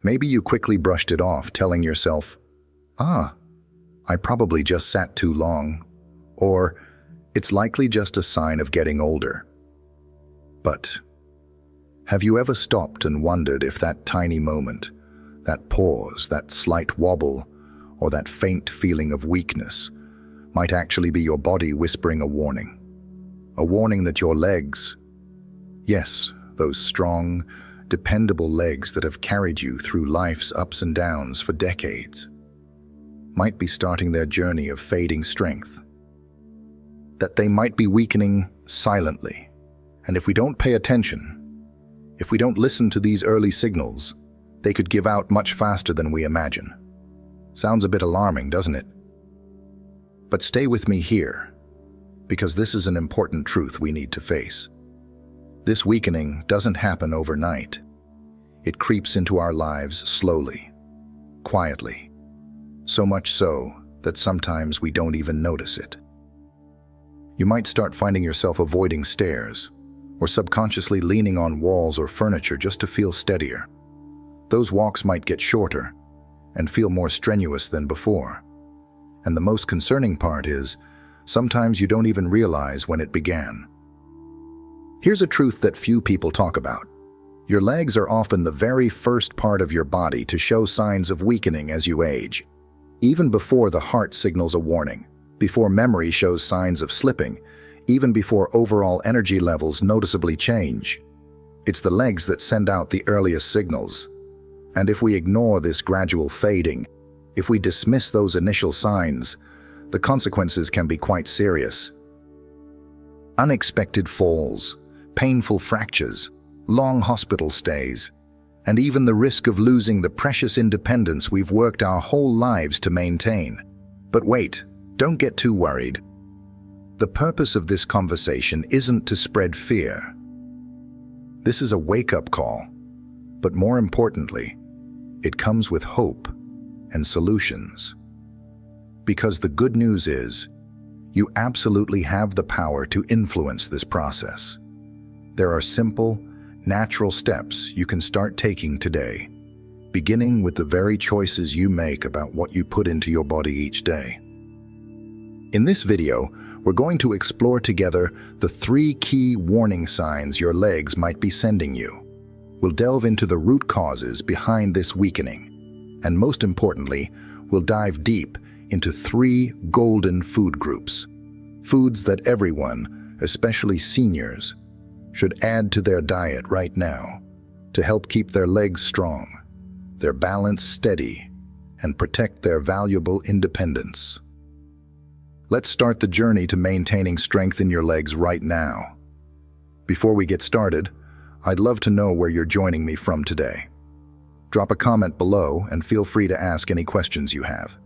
Maybe you quickly brushed it off, telling yourself, I probably just sat too long, or it's likely just a sign of getting older. But have you ever stopped and wondered if that tiny moment, that pause, that slight wobble, or that faint feeling of weakness might actually be your body whispering a warning? A warning that your legs, yes, those strong, dependable legs that have carried you through life's ups and downs for decades, might be starting their journey of fading strength. That they might be weakening silently. And if we don't pay attention, if we don't listen to these early signals, they could give out much faster than we imagine. Sounds a bit alarming, doesn't it? But stay with me here, because this is an important truth we need to face. This weakening doesn't happen overnight. It creeps into our lives slowly, quietly, so much so that sometimes we don't even notice it. You might start finding yourself avoiding stairs, or subconsciously leaning on walls or furniture just to feel steadier. Those walks might get shorter and feel more strenuous than before. And the most concerning part is, sometimes you don't even realize when it began. Here's a truth that few people talk about. Your legs are often the very first part of your body to show signs of weakening as you age. Even before the heart signals a warning, before memory shows signs of slipping, even before overall energy levels noticeably change. It's the legs that send out the earliest signals. And if we ignore this gradual fading, if we dismiss those initial signs, the consequences can be quite serious. Unexpected falls, painful fractures, long hospital stays, and even the risk of losing the precious independence we've worked our whole lives to maintain. But wait, don't get too worried. The purpose of this conversation isn't to spread fear. This is a wake-up call, but more importantly, it comes with hope and solutions. Because the good news is, you absolutely have the power to influence this process. There are simple, natural steps you can start taking today, beginning with the very choices you make about what you put into your body each day. In this video, we're going to explore together the 3 key warning signs your legs might be sending you. We'll delve into the root causes behind this weakening, and most importantly, we'll dive deep into 3 golden food groups. Foods that everyone, especially seniors, should add to their diet right now to help keep their legs strong, their balance steady, and protect their valuable independence. Let's start the journey to maintaining strength in your legs right now. Before we get started, I'd love to know where you're joining me from today. Drop a comment below and feel free to ask any questions you have.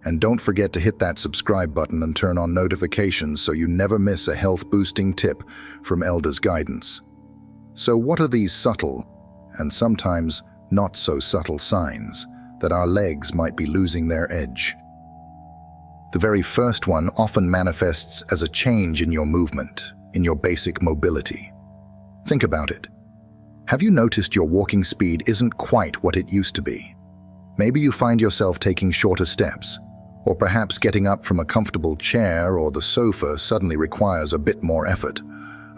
And don't forget to hit that subscribe button and turn on notifications so you never miss a health-boosting tip from Elda's guidance. So what are these subtle, and sometimes not so subtle signs that our legs might be losing their edge? The very first one often manifests as a change in your movement, in your basic mobility. Think about it. Have you noticed your walking speed isn't quite what it used to be? Maybe you find yourself taking shorter steps, or perhaps getting up from a comfortable chair or the sofa suddenly requires a bit more effort,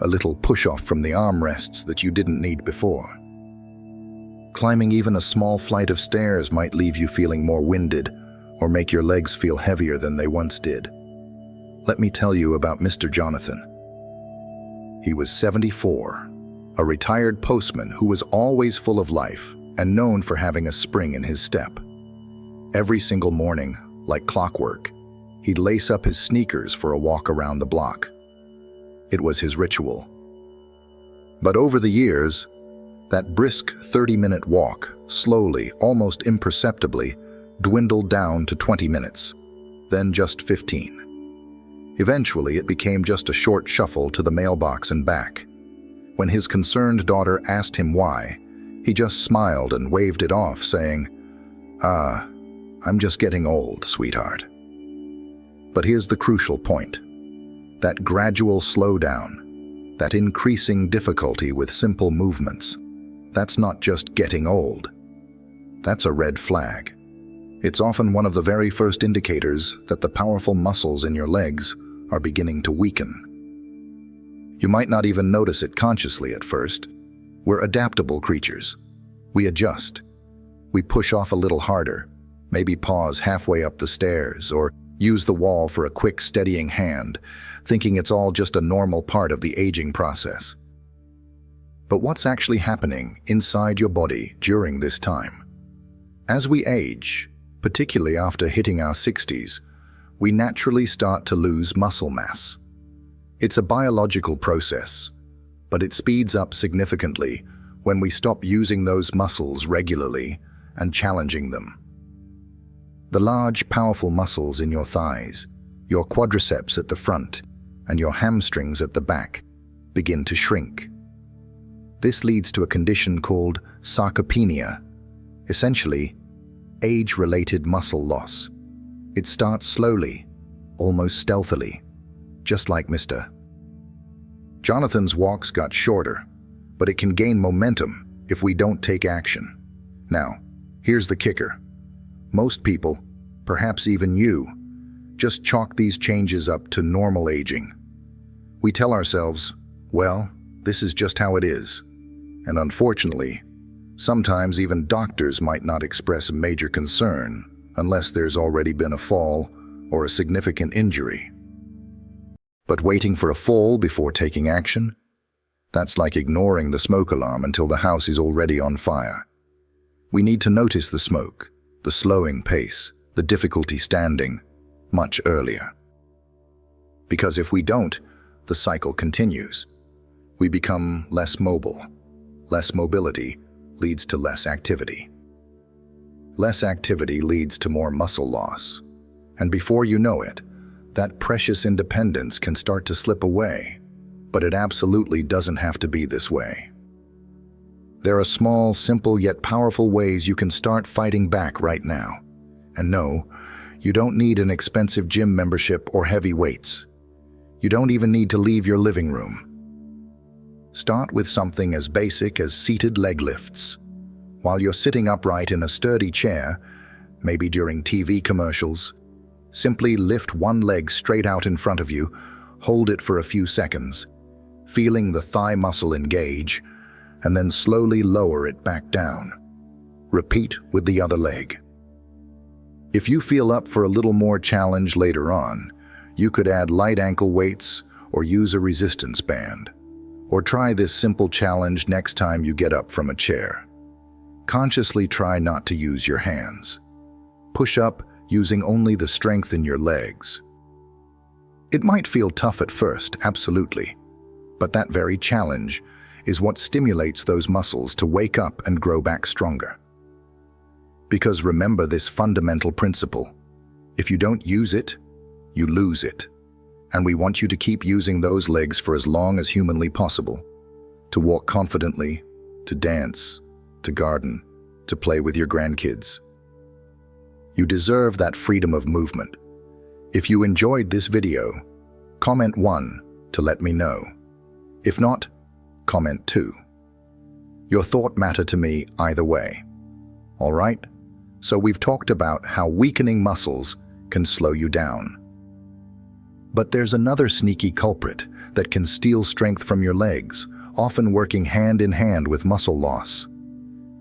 a little push-off from the armrests that you didn't need before. Climbing even a small flight of stairs might leave you feeling more winded or make your legs feel heavier than they once did. Let me tell you about Mr. Jonathan. He was 74, a retired postman who was always full of life and known for having a spring in his step. Every single morning, like clockwork, he'd lace up his sneakers for a walk around the block. It was his ritual. But over the years, that brisk 30-minute walk slowly, almost imperceptibly, dwindled down to 20 minutes, then just 15. Eventually, it became just a short shuffle to the mailbox and back. When his concerned daughter asked him why, he just smiled and waved it off, saying, I'm just getting old, sweetheart." But here's the crucial point. That gradual slowdown, that increasing difficulty with simple movements, that's not just getting old. That's a red flag. It's often one of the very first indicators that the powerful muscles in your legs are beginning to weaken. You might not even notice it consciously at first. We're adaptable creatures. We adjust. We push off a little harder, maybe pause halfway up the stairs, or use the wall for a quick steadying hand, thinking it's all just a normal part of the aging process. But what's actually happening inside your body during this time? As we age, particularly after hitting our 60s, we naturally start to lose muscle mass. It's a biological process, but it speeds up significantly when we stop using those muscles regularly and challenging them. The large, powerful muscles in your thighs, your quadriceps at the front, and your hamstrings at the back begin to shrink. This leads to a condition called sarcopenia, essentially age-related muscle loss. It starts slowly, almost stealthily, just like Mr. Jonathan's walks got shorter, but it can gain momentum if we don't take action. Now, here's the kicker. Most people, perhaps even you, just chalk these changes up to normal aging. We tell ourselves, well, this is just how it is. And unfortunately, sometimes even doctors might not express a major concern unless there's already been a fall or a significant injury. But waiting for a fall before taking action? That's like ignoring the smoke alarm until the house is already on fire. We need to notice the smoke, the slowing pace, the difficulty standing, much earlier. Because if we don't, the cycle continues. We become less mobile. Less mobility leads to less activity. Less activity leads to more muscle loss. And before you know it, that precious independence can start to slip away. But it absolutely doesn't have to be this way. There are small, simple, yet powerful ways you can start fighting back right now. And no, you don't need an expensive gym membership or heavy weights. You don't even need to leave your living room. Start with something as basic as seated leg lifts. While you're sitting upright in a sturdy chair, maybe during TV commercials, simply lift one leg straight out in front of you, hold it for a few seconds, feeling the thigh muscle engage, and then slowly lower it back down. Repeat with the other leg. If you feel up for a little more challenge later on, you could add light ankle weights or use a resistance band. Or try this simple challenge next time you get up from a chair. Consciously try not to use your hands. Push up using only the strength in your legs. It might feel tough at first, absolutely. But that very challenge is what stimulates those muscles to wake up and grow back stronger. Because remember this fundamental principle. If you don't use it, you lose it. And we want you to keep using those legs for as long as humanly possible. To walk confidently, to dance, to garden, to play with your grandkids. You deserve that freedom of movement. If you enjoyed this video, comment 1 to let me know. If not, comment 2. Your thought matter to me either way. All right? So we've talked about how weakening muscles can slow you down. But there's another sneaky culprit that can steal strength from your legs, often working hand in hand with muscle loss.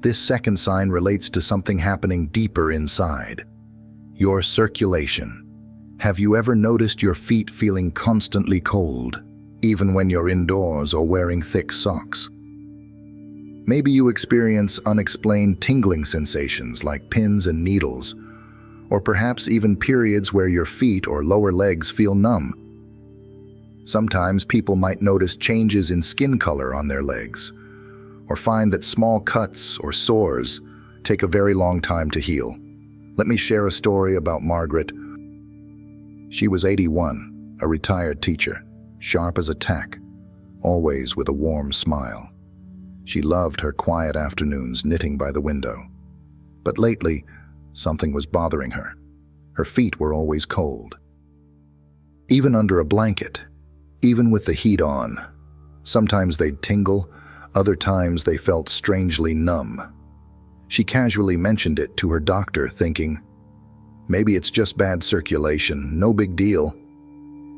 This second sign relates to something happening deeper inside. Your circulation. Have you ever noticed your feet feeling constantly cold, even when you're indoors or wearing thick socks? Maybe you experience unexplained tingling sensations like pins and needles, or perhaps even periods where your feet or lower legs feel numb. Sometimes people might notice changes in skin color on their legs, or find that small cuts or sores take a very long time to heal. Let me share a story about Margaret. She was 81, a retired teacher, sharp as a tack, always with a warm smile. She loved her quiet afternoons knitting by the window. But lately, something was bothering her. Her feet were always cold. Even under a blanket, even with the heat on, sometimes they'd tingle, other times they felt strangely numb. She casually mentioned it to her doctor, thinking, maybe it's just bad circulation, no big deal.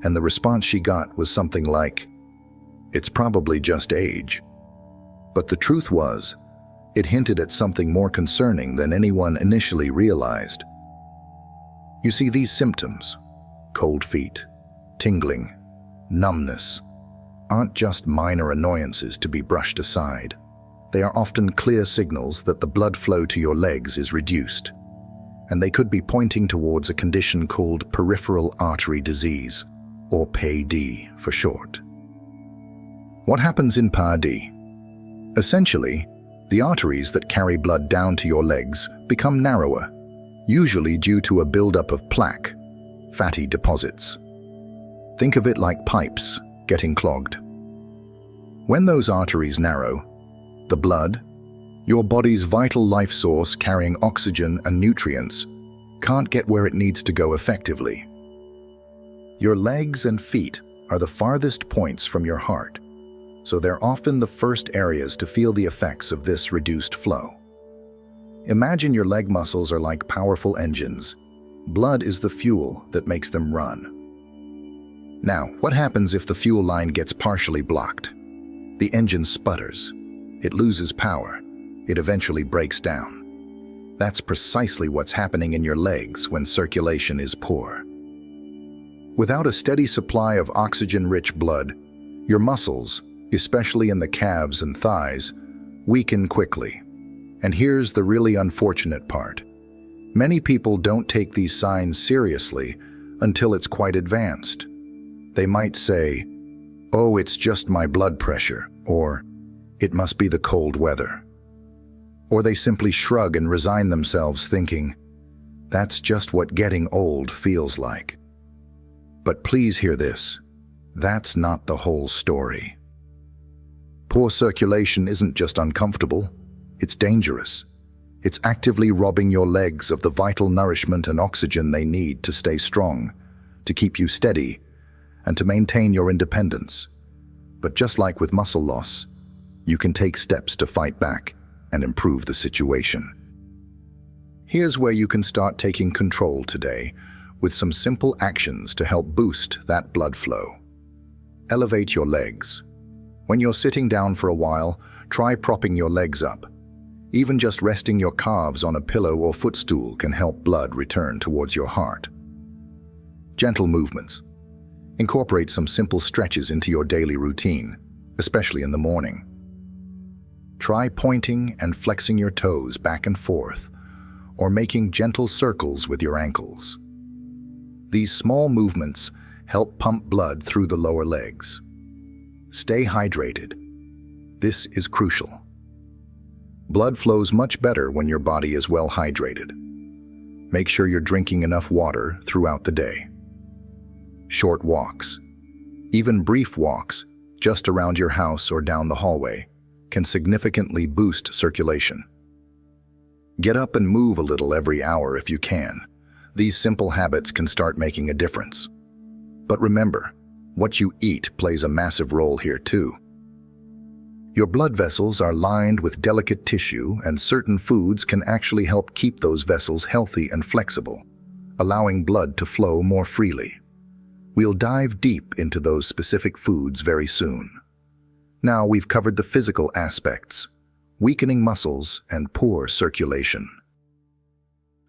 And the response she got was something like, it's probably just age. But the truth was, it hinted at something more concerning than anyone initially realized. You see, these symptoms, cold feet, tingling, numbness, aren't just minor annoyances to be brushed aside. They are often clear signals that the blood flow to your legs is reduced, and they could be pointing towards a condition called peripheral artery disease, or PAD for short. What happens in PAD? Essentially, the arteries that carry blood down to your legs become narrower, usually due to a buildup of plaque, fatty deposits. Think of it like pipes getting clogged. When those arteries narrow, the blood, your body's vital life source carrying oxygen and nutrients, can't get where it needs to go effectively. Your legs and feet are the farthest points from your heart, so they're often the first areas to feel the effects of this reduced flow. Imagine your leg muscles are like powerful engines. Blood is the fuel that makes them run. Now, what happens if the fuel line gets partially blocked? The engine sputters. It loses power. It eventually breaks down. That's precisely what's happening in your legs when circulation is poor. Without a steady supply of oxygen-rich blood, your muscles, especially in the calves and thighs, weaken quickly. And here's the really unfortunate part. Many people don't take these signs seriously until it's quite advanced. They might say, "Oh, it's just my blood pressure," or "It must be the cold weather." Or they simply shrug and resign themselves thinking, "That's just what getting old feels like." But please hear this. That's not the whole story. Poor circulation isn't just uncomfortable, it's dangerous. It's actively robbing your legs of the vital nourishment and oxygen they need to stay strong, to keep you steady, and to maintain your independence. But just like with muscle loss, you can take steps to fight back and improve the situation. Here's where you can start taking control today with some simple actions to help boost that blood flow. Elevate your legs. When you're sitting down for a while, try propping your legs up. Even just resting your calves on a pillow or footstool can help blood return towards your heart. Gentle movements. Incorporate some simple stretches into your daily routine, especially in the morning. Try pointing and flexing your toes back and forth, or making gentle circles with your ankles. These small movements help pump blood through the lower legs. Stay hydrated. This is crucial. Blood flows much better when your body is well hydrated. Make sure you're drinking enough water throughout the day. Short walks, even brief walks, just around your house or down the hallway, can significantly boost circulation. Get up and move a little every hour if you can. These simple habits can start making a difference. But remember, what you eat plays a massive role here too. Your blood vessels are lined with delicate tissue, and certain foods can actually help keep those vessels healthy and flexible, allowing blood to flow more freely. We'll dive deep into those specific foods very soon. Now we've covered the physical aspects, weakening muscles and poor circulation.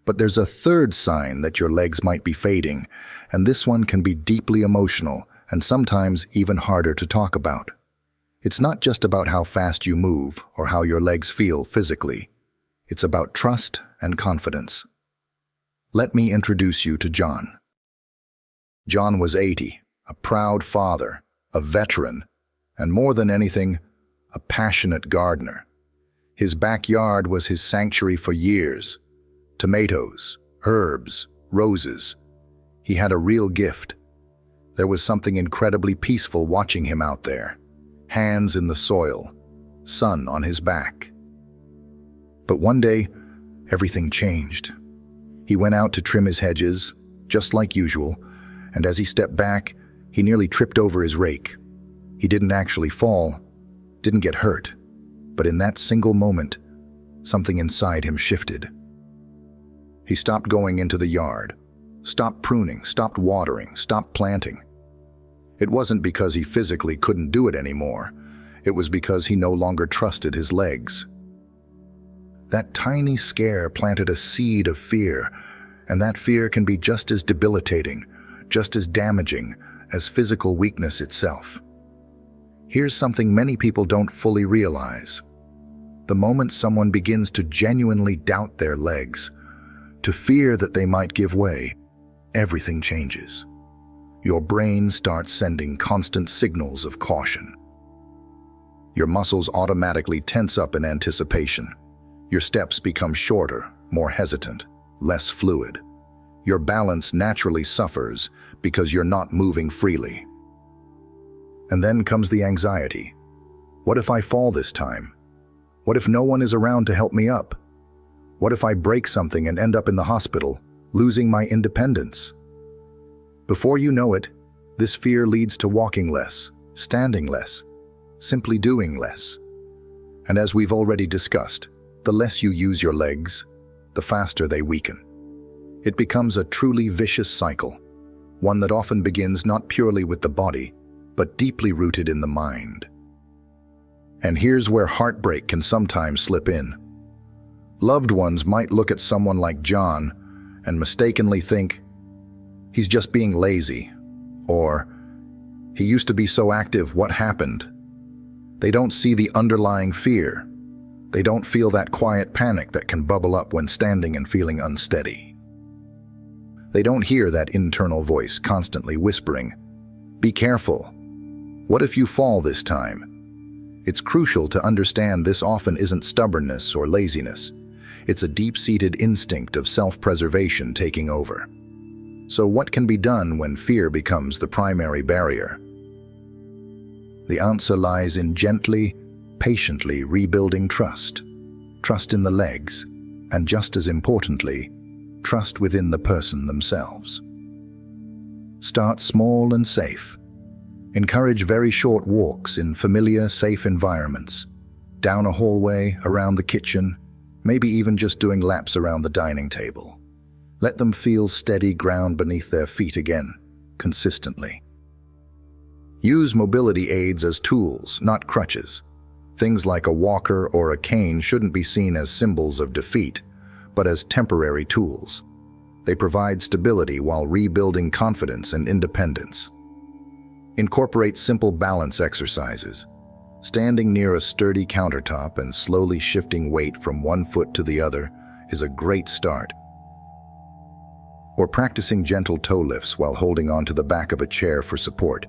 But there's a third sign that your legs might be fading, and this one can be deeply emotional and sometimes even harder to talk about. It's not just about how fast you move or how your legs feel physically. It's about trust and confidence. Let me introduce you to John. John was 80, a proud father, a veteran, and more than anything, a passionate gardener. His backyard was his sanctuary for years. Tomatoes, herbs, roses. He had a real gift. There was something incredibly peaceful watching him out there. Hands in the soil, sun on his back. But one day, everything changed. He went out to trim his hedges, just like usual, and as he stepped back, he nearly tripped over his rake. He didn't actually fall, didn't get hurt, but in that single moment, something inside him shifted. He stopped going into the yard, stopped pruning, stopped watering, stopped planting. It wasn't because he physically couldn't do it anymore. It was because he no longer trusted his legs. That tiny scare planted a seed of fear, and that fear can be just as debilitating, just as damaging as physical weakness itself. Here's something many people don't fully realize. The moment someone begins to genuinely doubt their legs, to fear that they might give way, everything changes. Your brain starts sending constant signals of caution. Your muscles automatically tense up in anticipation. Your steps become shorter, more hesitant, less fluid. Your balance naturally suffers because you're not moving freely. And then comes the anxiety. What if I fall this time? What if no one is around to help me up? What if I break something and end up in the hospital, losing my independence? Before you know it, this fear leads to walking less, standing less, simply doing less. And as we've already discussed, the less you use your legs, the faster they weaken. It becomes a truly vicious cycle, one that often begins not purely with the body, but deeply rooted in the mind. And here's where heartbreak can sometimes slip in. Loved ones might look at someone like John and mistakenly think, he's just being lazy, or he used to be so active, what happened? They don't see the underlying fear. They don't feel that quiet panic that can bubble up when standing and feeling unsteady. They don't hear that internal voice constantly whispering, "Be careful. What if you fall this time?" It's crucial to understand this often isn't stubbornness or laziness. It's a deep-seated instinct of self-preservation taking over. So what can be done when fear becomes the primary barrier? The answer lies in gently, patiently rebuilding trust. Trust in the legs, and just as importantly, trust within the person themselves. Start small and safe. Encourage very short walks in familiar, safe environments. Down a hallway, around the kitchen, maybe even just doing laps around the dining table. Let them feel steady ground beneath their feet again, consistently. Use mobility aids as tools, not crutches. Things like a walker or a cane shouldn't be seen as symbols of defeat, but as temporary tools. They provide stability while rebuilding confidence and independence. Incorporate simple balance exercises. Standing near a sturdy countertop and slowly shifting weight from one foot to the other is a great start. Or practicing gentle toe lifts while holding onto the back of a chair for support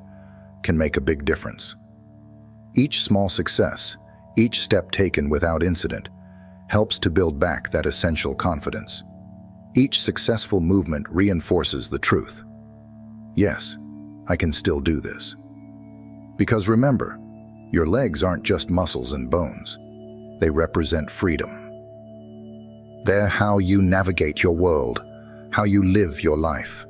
can make a big difference. Each small success, each step taken without incident, helps to build back that essential confidence. Each successful movement reinforces the truth. Yes, I can still do this. Because remember, your legs aren't just muscles and bones. They represent freedom. They're how you navigate your world, how you live your life.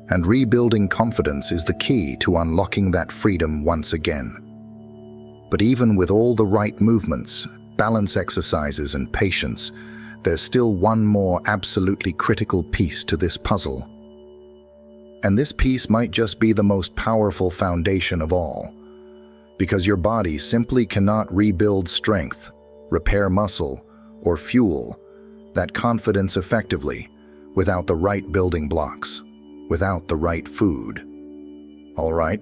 And rebuilding confidence is the key to unlocking that freedom once again. But even with all the right movements, balance exercises, and patience, there's still one more absolutely critical piece to this puzzle. And this piece might just be the most powerful foundation of all. Because your body simply cannot rebuild strength, repair muscle, or fuel that confidence effectively without the right building blocks, without the right food. All right,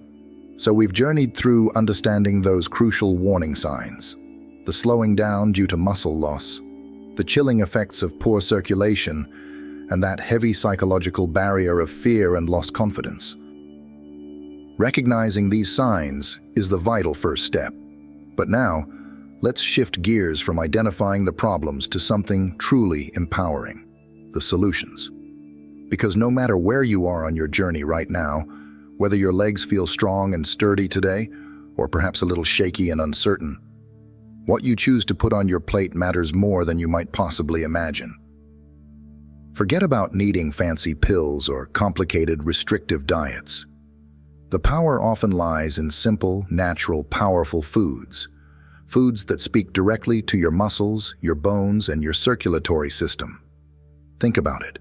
so we've journeyed through understanding those crucial warning signs: the slowing down due to muscle loss, the chilling effects of poor circulation, and that heavy psychological barrier of fear and lost confidence. Recognizing these signs is the vital first step. But now, let's shift gears from identifying the problems to something truly empowering: the solutions. Because no matter where you are on your journey right now, whether your legs feel strong and sturdy today, or perhaps a little shaky and uncertain, what you choose to put on your plate matters more than you might possibly imagine. Forget about needing fancy pills or complicated restrictive diets. The power often lies in simple, natural, powerful foods. foods that speak directly to your muscles, your bones, and your circulatory system. Think about it.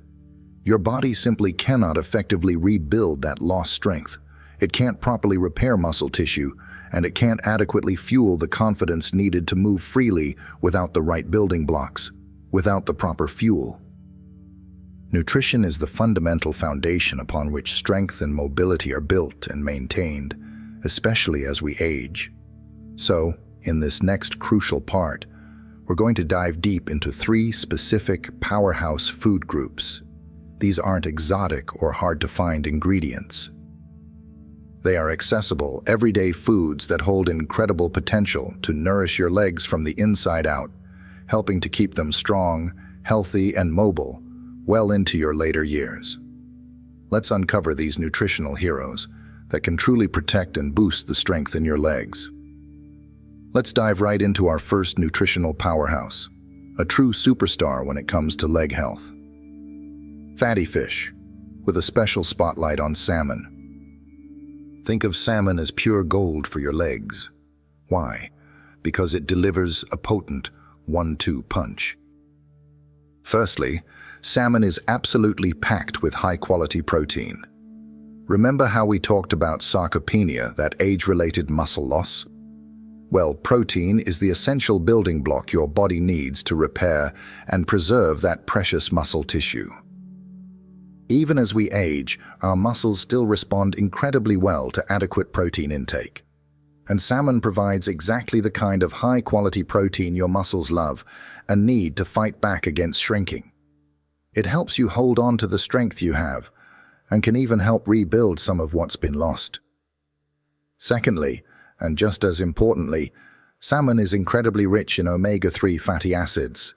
Your body simply cannot effectively rebuild that lost strength. It can't properly repair muscle tissue, and it can't adequately fuel the confidence needed to move freely without the right building blocks, without the proper fuel. Nutrition is the fundamental foundation upon which strength and mobility are built and maintained, especially as we age. So, in this next crucial part, we're going to dive deep into 3 specific powerhouse food groups. These aren't exotic or hard-to-find ingredients. They are accessible, everyday foods that hold incredible potential to nourish your legs from the inside out, helping to keep them strong, healthy, and mobile well into your later years. Let's uncover these nutritional heroes that can truly protect and boost the strength in your legs. Let's dive right into our first nutritional powerhouse, a true superstar when it comes to leg health. Fatty fish, with a special spotlight on salmon. Think of salmon as pure gold for your legs. Why? Because it delivers a potent 1-2 punch. Firstly, salmon is absolutely packed with high-quality protein. Remember how we talked about sarcopenia, that age-related muscle loss? Well, protein is the essential building block your body needs to repair and preserve that precious muscle tissue. Even as we age, our muscles still respond incredibly well to adequate protein intake. And salmon provides exactly the kind of high-quality protein your muscles love and need to fight back against shrinking. It helps you hold on to the strength you have, and can even help rebuild some of what's been lost. Secondly, and just as importantly, salmon is incredibly rich in omega-3 fatty acids.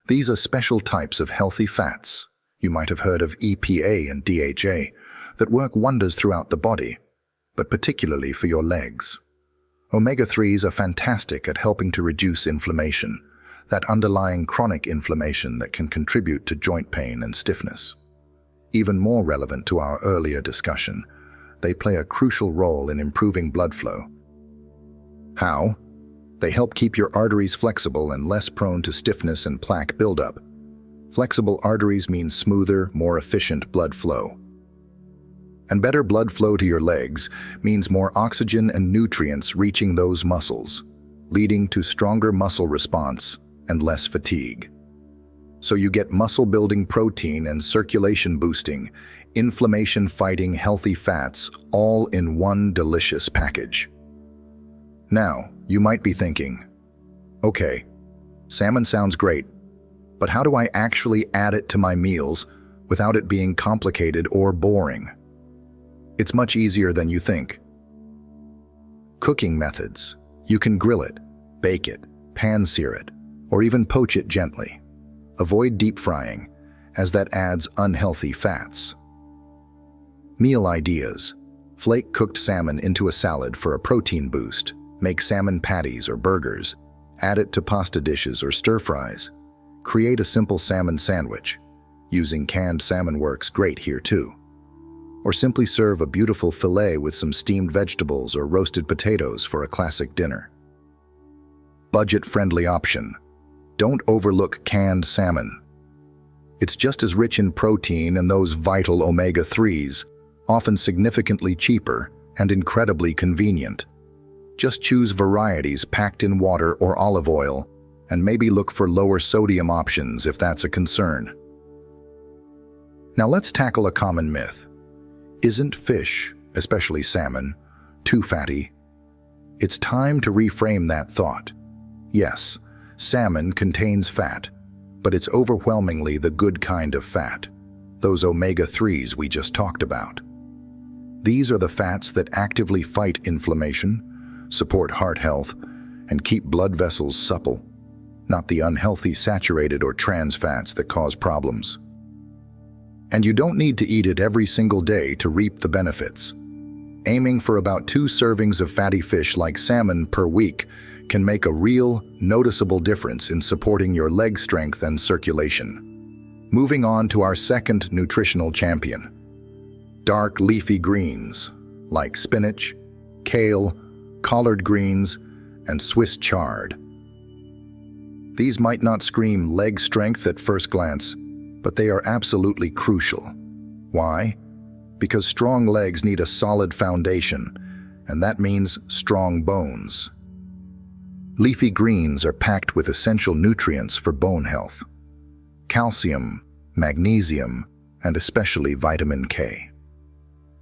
These are special types of healthy fats. You might have heard of EPA and DHA that work wonders throughout the body, but particularly for your legs. Omega-3s are fantastic at helping to reduce inflammation, that underlying chronic inflammation that can contribute to joint pain and stiffness. Even more relevant to our earlier discussion, they play a crucial role in improving blood flow. How? They help keep your arteries flexible and less prone to stiffness and plaque buildup. Flexible arteries mean smoother, more efficient blood flow. And better blood flow to your legs means more oxygen and nutrients reaching those muscles, leading to stronger muscle response and less fatigue. So you get muscle-building protein and circulation-boosting, inflammation-fighting healthy fats all in one delicious package. Now, you might be thinking, okay, salmon sounds great, but how do I actually add it to my meals without it being complicated or boring? It's much easier than you think. Cooking methods. You can grill it, bake it, pan-sear it, or even poach it gently. Avoid deep frying, as that adds unhealthy fats. Meal ideas. Flake cooked salmon into a salad for a protein boost. Make salmon patties or burgers. Add it to pasta dishes or stir-fries. Create a simple salmon sandwich. Using canned salmon works great here too. Or simply serve a beautiful fillet with some steamed vegetables or roasted potatoes for a classic dinner. Budget-friendly option. Don't overlook canned salmon. It's just as rich in protein and those vital omega-3s, often significantly cheaper and incredibly convenient. Just choose varieties packed in water or olive oil, and maybe look for lower sodium options if that's a concern. Now let's tackle a common myth. Isn't fish, especially salmon, too fatty? It's time to reframe that thought. Yes, salmon contains fat, but it's overwhelmingly the good kind of fat, those omega-3s we just talked about. These are the fats that actively fight inflammation, support heart health, and keep blood vessels supple, not the unhealthy saturated or trans fats that cause problems. And you don't need to eat it every single day to reap the benefits. Aiming for about 2 servings of fatty fish like salmon per week can make a real, noticeable difference in supporting your leg strength and circulation. Moving on to our second nutritional champion. Dark leafy greens, like spinach, kale, collard greens, and Swiss chard. These might not scream leg strength at first glance, but they are absolutely crucial. Why? Because strong legs need a solid foundation, and that means strong bones. Leafy greens are packed with essential nutrients for bone health: calcium, magnesium, and especially vitamin K.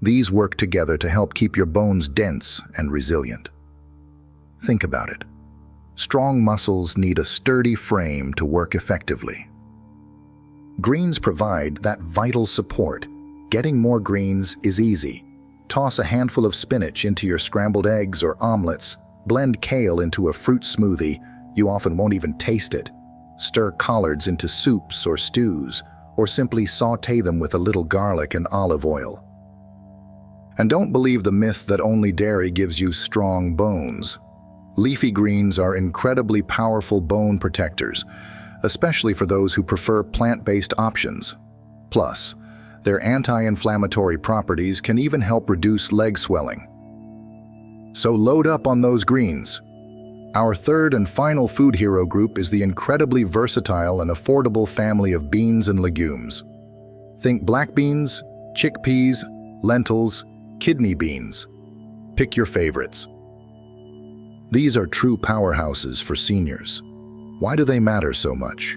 These work together to help keep your bones dense and resilient. Think about it. Strong muscles need a sturdy frame to work effectively. Greens provide that vital support. Getting more greens is easy. Toss a handful of spinach into your scrambled eggs or omelets. Blend kale into a fruit smoothie. You often won't even taste it. Stir collards into soups or stews, or simply saute them with a little garlic and olive oil. And don't believe the myth that only dairy gives you strong bones. Leafy greens are incredibly powerful bone protectors, especially for those who prefer plant-based options. Plus, their anti-inflammatory properties can even help reduce leg swelling. So load up on those greens. Our third and final food hero group is the incredibly versatile and affordable family of beans and legumes. Think black beans, chickpeas, lentils, kidney beans. Pick your favorites. These are true powerhouses for seniors. Why do they matter so much?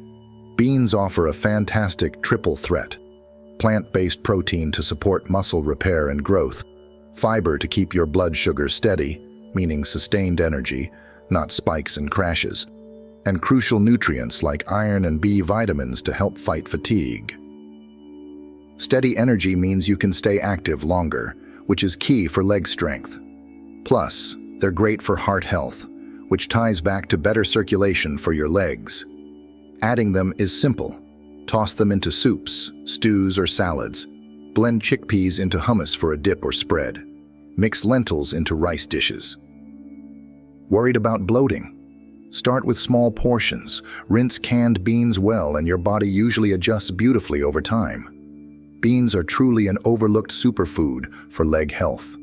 Beans offer a fantastic triple threat: plant-based protein to support muscle repair and growth, fiber to keep your blood sugar steady, meaning sustained energy, not spikes and crashes, and crucial nutrients like iron and B vitamins to help fight fatigue. Steady energy means you can stay active longer, which is key for leg strength. Plus, they're great for heart health, which ties back to better circulation for your legs. Adding them is simple. Toss them into soups, stews, or salads. Blend chickpeas into hummus for a dip or spread. Mix lentils into rice dishes. Worried about bloating? Start with small portions. Rinse canned beans well, and your body usually adjusts beautifully over time. Beans are truly an overlooked superfood for leg health.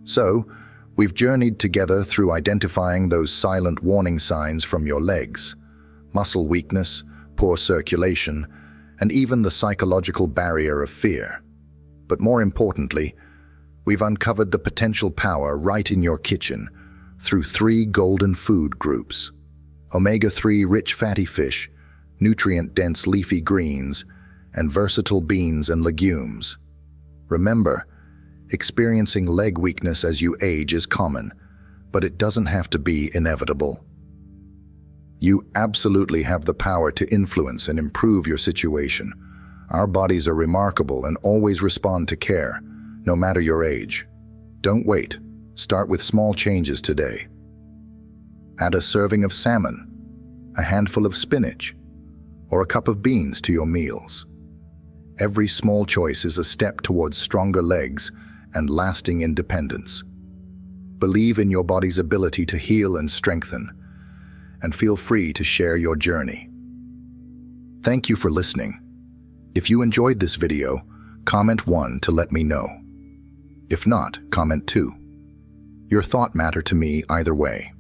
So, we've journeyed together through identifying those silent warning signs from your legs: muscle weakness, poor circulation, and even the psychological barrier of fear. But more importantly, we've uncovered the potential power right in your kitchen through 3 golden food groups: omega-3 rich fatty fish, nutrient-dense leafy greens, and versatile beans and legumes. Remember, experiencing leg weakness as you age is common, but it doesn't have to be inevitable. You absolutely have the power to influence and improve your situation. Our bodies are remarkable and always respond to care, no matter your age. Don't wait. Start with small changes today. Add a serving of salmon, a handful of spinach, or a cup of beans to your meals. Every small choice is a step towards stronger legs and lasting independence. Believe in your body's ability to heal and strengthen, and feel free to share your journey. Thank you for listening. If you enjoyed this video, comment 1 to let me know. If not, comment 2. Your thought matters to me either way.